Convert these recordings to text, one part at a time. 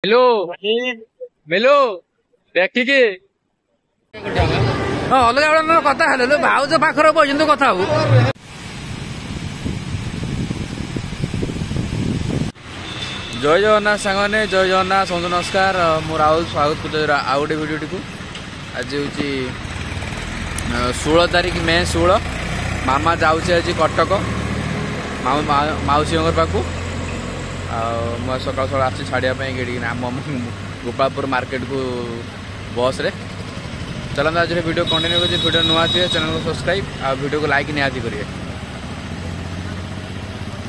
मेलो मेलो देखिकी अलग अलग कथा हेलो भाउज पाखर पर्यंत कथा हो जय जगन्नाथ सांगने जय जगन्नाथ समस्त नमस्कार मु राहुल स्वागत कर आउ गोटे भिडियो टी आज हूँ 16 तारीख मे 16 मामा जाऊे आज कटक माउसी पाखु आ सका सका आसी छाड़ापी गेड़ी आम गोपालपुर मार्केट को बस रे चलते आज वीडियो कंटिन्यू कर वीडियो नुआ थे चैनल को सब्सक्राइब आ वीडियो को लाइक निहाती करेंगे।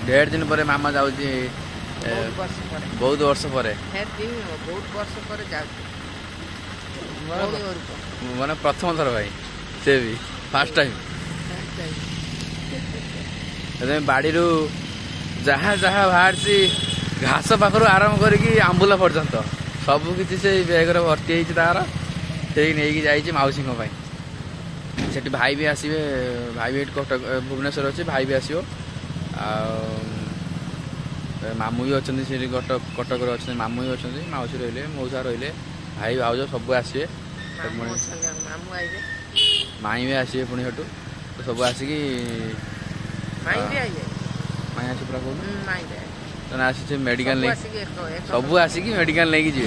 ढेर दिन पर मामा जाऊँ बहुत वर्ष पर माने प्रथम थर भाई से भी फास्ट टाइम बाड़ी जहाँ जहाँ बाहर घास पाखर आरंभ करके आंबुला पर्यंत सबकि से बैगर भर्ती तार से नहीं जाइए मौसी से भाई भी आसवे भाई भी कटक भुवनेश्वर अच्छे भाई भी आसो मामू भी अच्छा से कटक अच्छे मामू भी अच्छा मौसी रही मौसा रही भाई भाज सब आसवे माई भी आसवे पुणी हटू तो सब आसिकी माई आसी पूरा कहूँ आसी मेडिकल सब आसिकी मेडिकल लेकिन जी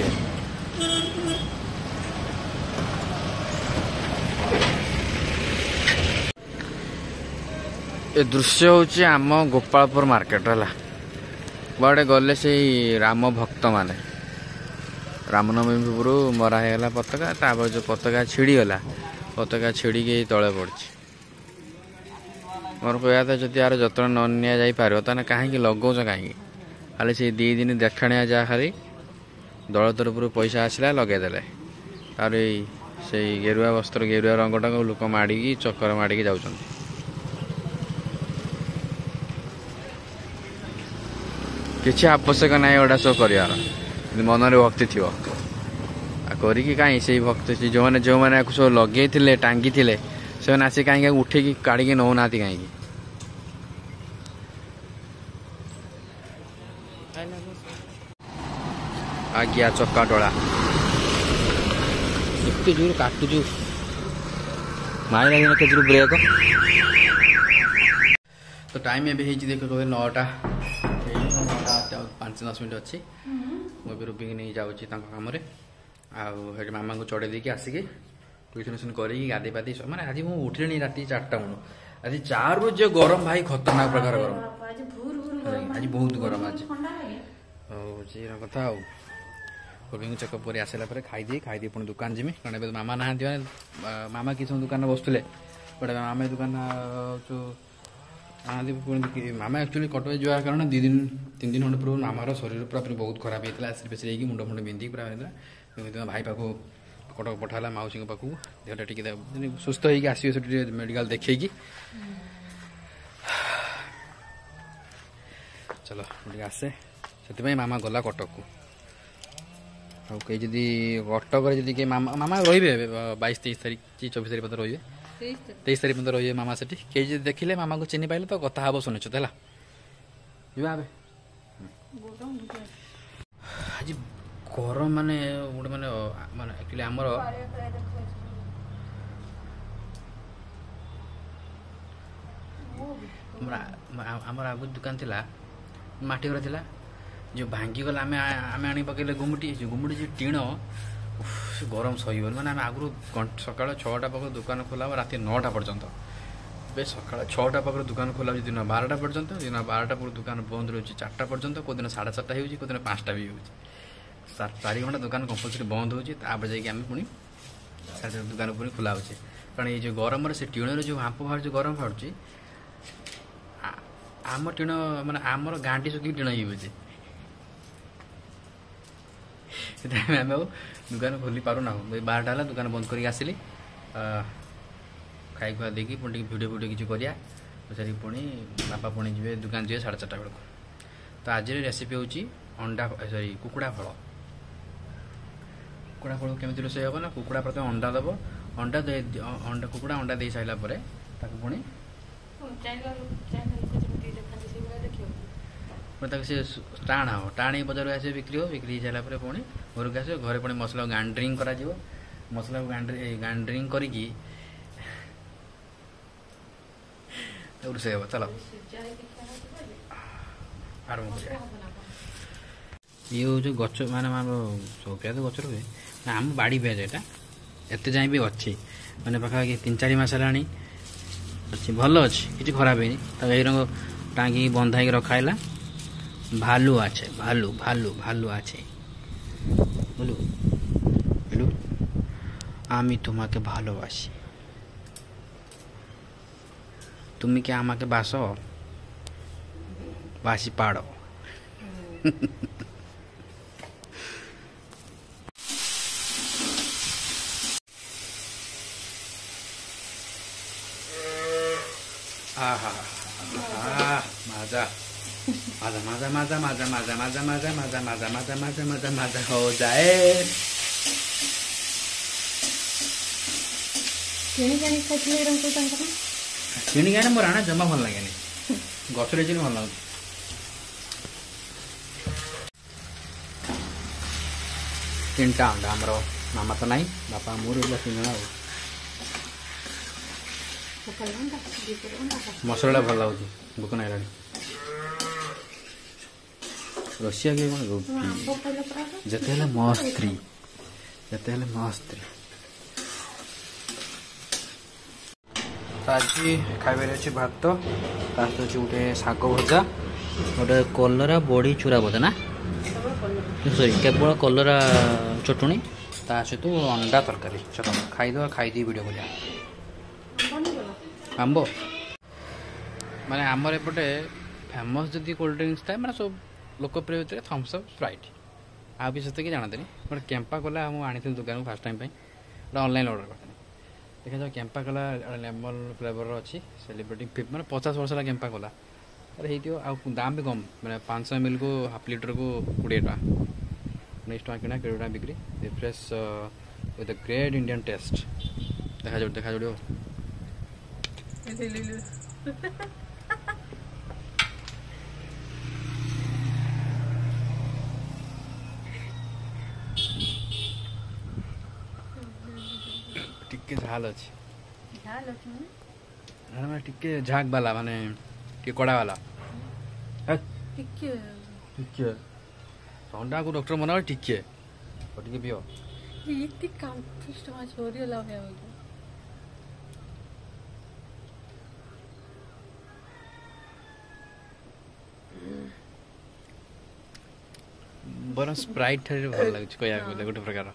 ए दृश्य हूँ आम गोपालपुर मार्केट है बड़े गले से राम भक्त माने रामनवमी पूर्व मरा होगा पताका तापर जो पताका छिड़गला पताका छिड़ी तले पड़ी मोर कहया था जब यार जत्न न निपार ताने कहीं लगौच कहीं खाली से 2 दिन देखाणिया जहाँ खाली दल तरफ पैसा आसला लगेदे तार से गेरुआ वस्त्र गेरुआ रंगटा को लोक माड़ी चक्कर माड़ी जाऊँ किसी आवश्यक ना एटा सब कर मनरे भक्ति थी करी से भक्ति जो मैंने जो मैंने सब लगे टांगी से आसी कहीं उठे काढ़ी नौना कहीं आज्ञा चक्का डोला एत जोर काटुचु मारे लगे जोर ब्रेक तो टाइम एवं देख 9टा 5-10 मिनट अच्छी मुझे रूपी नहीं जाऊँगी कम आठ मामा को चढ़े देकी आसिक ट्यूशन करी गाधे पाधे मैंने आज मुझे उठिले राति 4टा बेलू आज 4 जो गरम भाई खतरनाक प्रकार गरम आज बहुत गरम आज कथा कोल्ड चेकअप कर आसला खाई पुणी दुकान जीमी कारण मामा ना मामा किस दुकान बसुले बट मामा दुकान मामा एक्चुअली कटक जा कारण 2-3 दिन खंड पूर्व मामार शरीर पूरा बहुत खराब होता है बेस मुंड मुंड बिंदी पूरा होता भाई पाक कटक पठाला मौसी पाक देहटा टे सुस्थ होगी आसवे मेडिकल देखी चलो आसे से मामा गला कटक को कई जदि कटक जी मामा रे 22-23 तारीख 24 तारीख पद रे 23 तारीख पद रे मामा से कई देखिले मामा को चिन्ह पाइले तो कथा हम सुनिछत है आज गरम माने गोटे माने माने एक्चुअली आमर आगु दुकान थिला माटी घर थिला जो भांगी गला आम आनी पकड़े गुमुटी जो टीण गरम सही मैंने आम आगु सका 6टा पाख दुकान खोला राति 9टा पर्यंत बे सका 6टा पाख दुकान खोला दिन 12टा पर्यंत दिन 12टा पर दुकान बंद रोचे 4टा पर्यंत कौ दिन 4:30 हो कौ दिन 5टा भी हो 4 घंटा दुकान कंपलसरी बंद होपर जाकि पुणी 4 दुकान पुणी खोला हो कारण ये जो गरम से टीण जो हाँप बाहर जो गरम बाहर आम टीण माने आमर गांटी सुखी टीण हो आम दुकान खोली पारूना 12टा है दुकान बंद करके आसिली खाई खुआ देकी पुणी भिडियो किसी करिया पचारि पुणी बापा पुणी जी दुकान जी 4:30 बेलू तो आज रेसिपी हूँ अंडा सॉरी कुकुड़ा फल केमी रोषे हम ना कुकुड़ा प्रथम अंडा दब अंडा कुकुड़ा अंडा दे सारा पुणी पुणी से टाण हम टाण बजार आस बिक्री हो बिक्री सारापर पुणी घर को आस घरे पुणी मसला ग्राइंडिंग कर मसला ग्राइंडिंग करके रोषे हे चल आरंभ कर ये जो गच माने सब पियाज गच रुए ना आम बाड़ी पियाज यहाँ एत जाए भी अच्छी मैंने पाखापाखि 3-4 मास है अच्छी भल अच्छी किसी खराब है ये रंग टांगी बंधा रखाला भालू आछे भालू भालू भालू आछे बोलू बोलू आमी तुम्हें भालोबासी তুমি কি আমাকে বাসো বাসি পাড়ো आहा मजा मजा मजा मजा मजा मजा मजा मजा मजा मजा मजा मजा मजा मजा हो जाए किणिक आने मोर आना जमा भल लगे गचरे भल लगे तीनटा अंडा आमर मामा तो ना बापा मोर 3 जण मसला भल लगे भूक ना रसिया के जिते मस्त्री जिते मस्त्री आज खाइबार अच्छे भात अच्छे गोटे शाग भजा गोटे कलरा बड़ी चूरा बोधे ना सॉरी केवल कलरा चटुणी ता सहित अंडा तरकारी चलो खाईद खाई वीडियो बोलिया आंब माने आमर एपटे फेमस जदि कोल्ड ड्रिंक्स था मैंने सब लोकप्रिय भितर थम्स अप स्प्राइट आ विशेष कि जानते बट कैंपा कोला आनी दुकान को फास्ट टाइम ऑनलाइन ऑर्डर करते देखा जाओ कैंपा कोला लेमन फ्लेवर अच्छी सेलिब्रेटी मैंने 50 वर्ष कैंपा कोला अरे हो दाम भी कम मैंने 500 ml को हाफ लीटर को 20 टका 19 टका किना 20 टका बिक्री refresh with a great Indian taste देखा जोड़ो टिके झाल अच्छी टिके झाग वाला माने टिके कड़ा वाला टिके ठंडा को डॉक्टर मना टिके टिके पियो बर स्प्राइट ठारे भल लगे कया गोटे प्रकार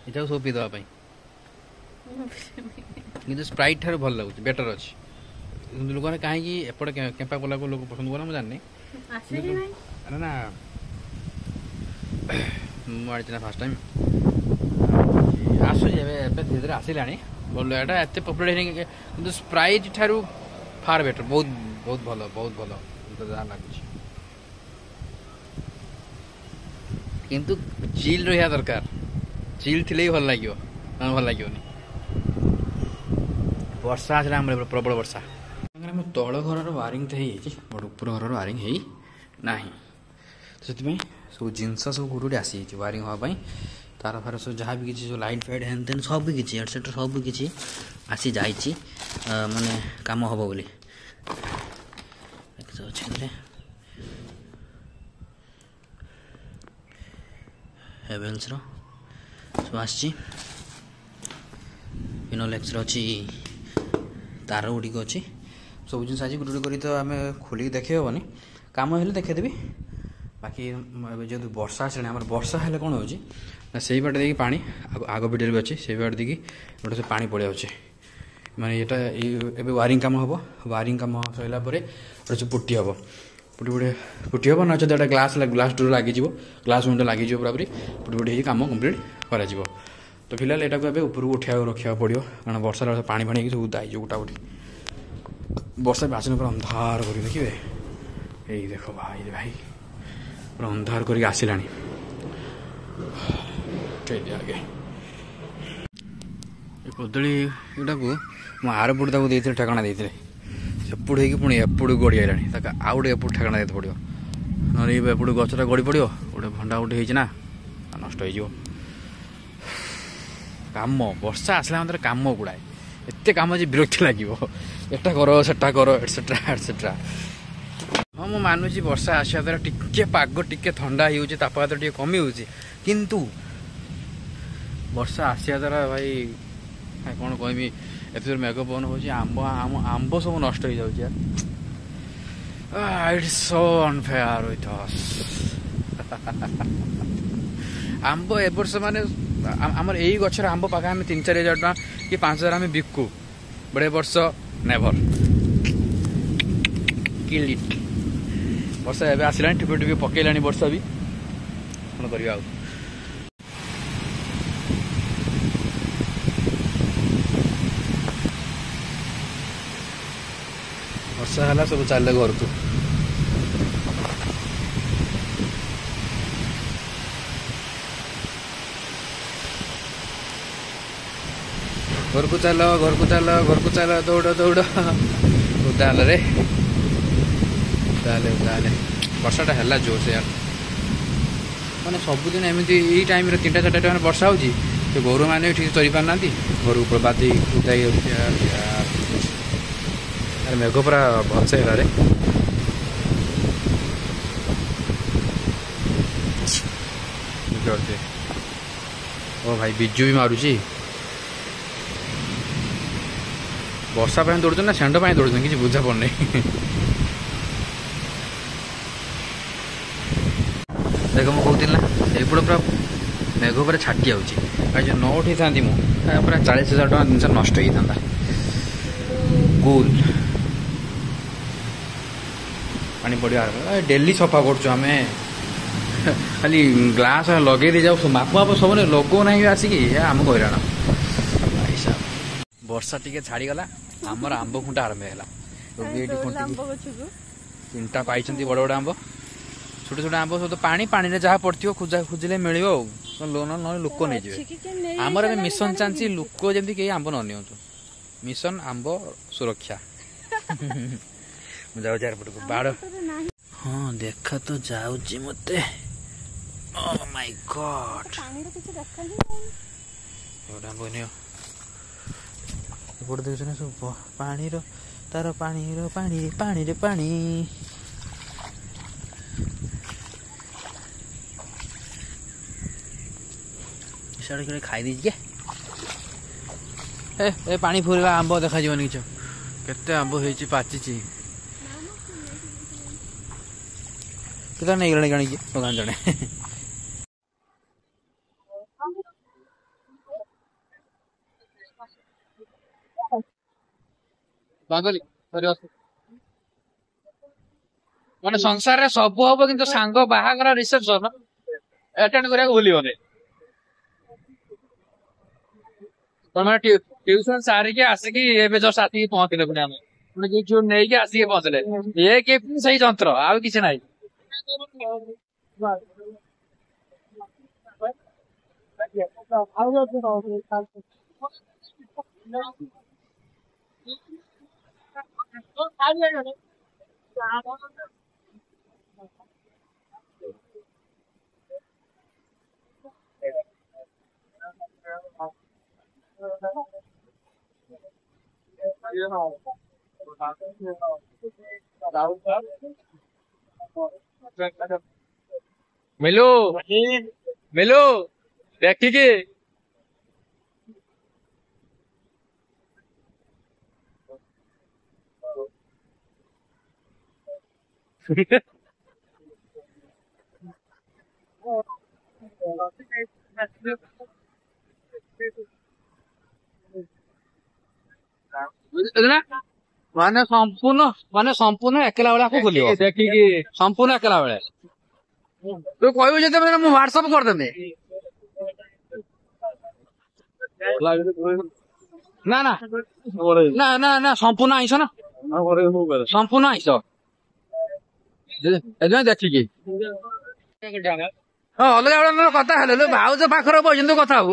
इटा सब पी दवा कि स्प्राइट ठारे भल लगुच बेटर अच्छे लोक मैंने कहीं एपटे कैंपा कोला को लोग पसंद करा मुझे जानी अरे ना मुझे फास्ट टाइम आसूँ धीरे धीरे आसला बोल एट पपुलर कि स्प्राइट ठारू फार बेटर बहुत बहुत भल जहाँ लगुच किंतु चिल रहा दरकार चिल थी भल लगे भल लगे वर्षा आसला प्रबल वर्षा तल घर वायरिंग तो बट ऊपर घर वायरिंग है ना से सब जिनस सब गोटे आसी वायरिंग हाँपाई तार फार सब जहाँ भी किसी जो लाइट फाइट हेन तेन सब किसी एटसेट्रा सब किसी आसी जाइए माने काम हम बोली हेवेल्स सब आसी फिनोलेक्स अच्छी तार गुड़िक अच्छी सब जिन आज गोटे गोटे तो आम खोलिक देखे हेनी कम हेल्ले देखेदेवी बाकी जो वर्षा आसानी आम वर्षा हेल्ले कौन हो से बाट देखिए पानी आग भिडियो भी अच्छे से बाट देखिए गोटे से पानी पड़े अच्छे माने ये वायरिंग काम हम वायरिंग काम सरला गोटे पुटी हम पुटी हम ना गोटे ग्लास डोर लगे ग्लास विंडो लगे पूरापूरी पुटी पुटी कम कम्प्लीट कर तो फिलहाल यहाँ को ऊपर उठा रखा पड़ो कारण वर्षा पानी फाणी सब दाई गोटा गोटी वर्षा भी आसने पूरा अंधार कर देखिए यही देख भाई भाई पूरा अंधार कर आसला आगे कदली गुटाक मु आरपट देते ठेकाणा देते सेपट हो पुणी एपट गड़ी आइलानी आउ गोटे एपट ठेकाणा देते पड़ो ना एपट गचटा गड़ी पड़ो गोटे भंडा गोटे होना नष्ट हो काम वर्षा आसला मतलब काम गुड़ाए एत कम जे विरक्ति लगे एटा कर सेटा कर एटसेट्रा एटसेट्रा। हाँ मु मानुची वर्षा आसा द्वारा टिके पाग टिके ठंडा हो तापमात्रा टे कमी हो किंतु वर्षा आसा द्वारा भाई कौन कहमी एत मेघ पवन हो आंब सब नष्ट हो जाए it's so unfair with us. आंब ए वर्ष माने आमर यही गचर आंब पाखा आम 3-4 हजार टाँग कि 5,000 आम बिकू बड़े वर्ष नेभर किल इट। वर्षा एवं आसला टिपे टिपे पकईलानी वर्षा भी कौन कर वर्षा है सब चल घर को घर को चल घर को चल घर को चल दौड़ दौड़ उदाल रे उदाले उदाले वर्षाटा है जोर से यार मैंने सबुदिन एमती यही टाइम 3-4 टाइम वर्षा हो गोरु मैंने ठीक चरी पार ना घर ऊपर बाधी उदाई यार मेघ पूरा भलसे है रे ओ भाई बिजु भी मारुची वर्षा पाई दौड़ ना षेंड पाई दौड़ कि बुझा पड़ना देख मुझे कहती ना एपट पूरा मेघ पूरा छाटी जाऊँगी जो न उठे था पूरा 40,000 टका जिन नष्ट होता कूल पानी पड़ा डेली सफा करें खाली ग्लास लगे दे जाऊ माप माप सब लगो ना आसिक आमको हईराण भाई साहब वर्षा टी छाड़गला आमर आंब खुंटा आरंभ है 3टा पाई बड़ बड़ आंब छोट छोट आंब सब पानी पानी जहाँ पड़ो खोजिले मिल लोन ना लोक नहीं जाए आमर मिशन चाहती लोक जमी कहीं आंब न नि मिशन आंब सुरक्षा जाऊ चारपट को बाड़ हाँ देखा तो जाऊँ मत ओह माय गॉड एपट देख सब पानी तार पानी पानी पानी रे पानी साड़े खाई दीजिए ए पानी फुरला आंब देखा किछ केते आंब होइछि पाचिछि केता नहीं गणी गणी दुकान जड़े बांगली माने संसार रे सब हबो किंतु सांग बाहागर रिसेप्शन अटेंड करिया भूलिबने तमे ट्यूशन सारी के आसिकी एबे जस्ट आसिकी पहुंचले पुणे हम पुणे जो नै के आसिकी पहुंचले ये के सही जंत्र आ किछ नाही मिलो मिलो देखिए माने संपूर्ण एकला बेला को खोलियो देखिए संपूर्ण एकला बेला तो कहबो जे मैं व्हाट्सएप कर देबे ना ना ना ना ना संपूर्ण आइस ना संपूर्ण आइस एदे देखिए हां अलग अलग कथा हेले भाउज पाखर बजंतु कथा हो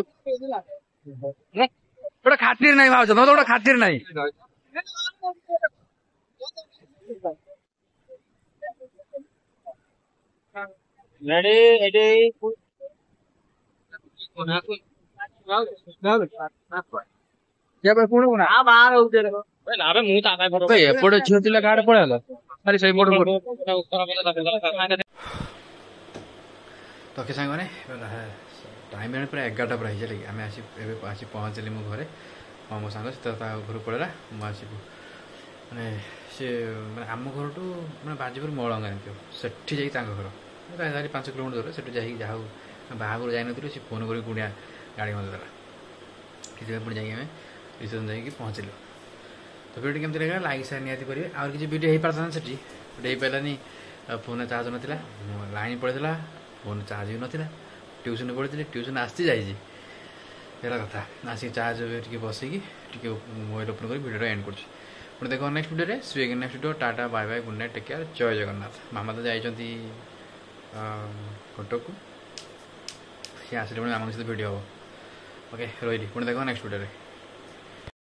ଗୋଟେ ଖାତିର ନାହିଁ ଭାଉଜ ତମର ଗୋଟେ ଖାତିର ନାହିଁ। ରେଡି ଏଠି ଏପଟେ ଝିଅ ଥିଲା କାହାଡେ ପଳେଇଲା ଆରେ ସେଇପଟ ତ ସାଙ୍ଗମାନେ ଟାଇମ୍ ହେଲାଣି ପୁରା 11ଟା ପୁରା ହେଇଥିଲା କି ଆମେ ଏବେ ଆସି ପହଞ୍ଚିଲି ମୋ ଘରେ ମୋ ସାଙ୍ଗ ସେ ତା ଘରକୁ ପଳେଇଲା ମୁଁ ଆସିବୁ ମାନେ ସେ ମାନେ ଆମ ଘରଠୁ ମାନେ ବାଜିପୁର ମଳଙ୍ଗା ଏମିତି ସେଠି ଯାଇକି ତାଙ୍କ ଘର 5 କିଲୋମିଟର ଦୂର ସେଠୁ ଯାଇକି ଯାହା ହଉ ବାହାଘରୁ ଯାଇନଥିଲୁ ସେ ଫୋନ୍ କରିକି କୁଣିଆ ଗାଡ଼ି ମୋତେ ଦେଲା ସେଥିପାଇଁ ପୁଣି ଯାଇକି ଆମେ ରିସେପ୍ସନ୍ ଯାଇକି ପହଞ୍ଚିଲୁ। ତ ଭିଡ଼ିଓ କେମିତି ଲାଗିଲା ଲାଇକ୍ ସେୟାର ନିହାତି କରିବେ ଆଉ କିଛି ଭିଡ଼ିଓ ହେଇପାରିଥାନ୍ତା ସେଠି ବଟ୍ ହେଇପାରିଲାନି ଫୋନ୍ରେ ଚାର୍ଜ ନଥିଲା ଲାଇନ୍ ପଳେଇଥିଲା ଫୋନ୍ ଚାର୍ଜ ବି ନଥିଲା ଟ୍ୟୁସନ୍ ପଢ଼ିଥିଲି ଟ୍ୟୁସନ୍ ଆସିଛି ଯାଇଛି ହେଲା କଥା ଆସିକି ଚାର୍ଜ ଟିକେ ବସେଇକି ଟିକେ ମୋବାଇଲ୍ ଓପନ୍ କରି ଭିଡ଼ିଓଟା ଏଣ୍ଡ କରୁଛି ପୁଣି ଦେଖ ନେକ୍ସଟ ଭିଡ଼ିଓରେ ସ୍ୱିଗ୍ next video ta-ta bye bye good night take care ଜୟ ଜଗନ୍ନାଥ। ମାମା ତ ଯାଇଛନ୍ତି କଟକକୁ ସିଏ ଆସିଲେ ପୁଣି ମାମାଙ୍କ ସହିତ ଭିଡ଼ିଓ ହେବ ଓକେ ରହିଲି ପୁଣି ଦେଖ ନେକ୍ସଟ ଭିଡ଼ିଓରେ।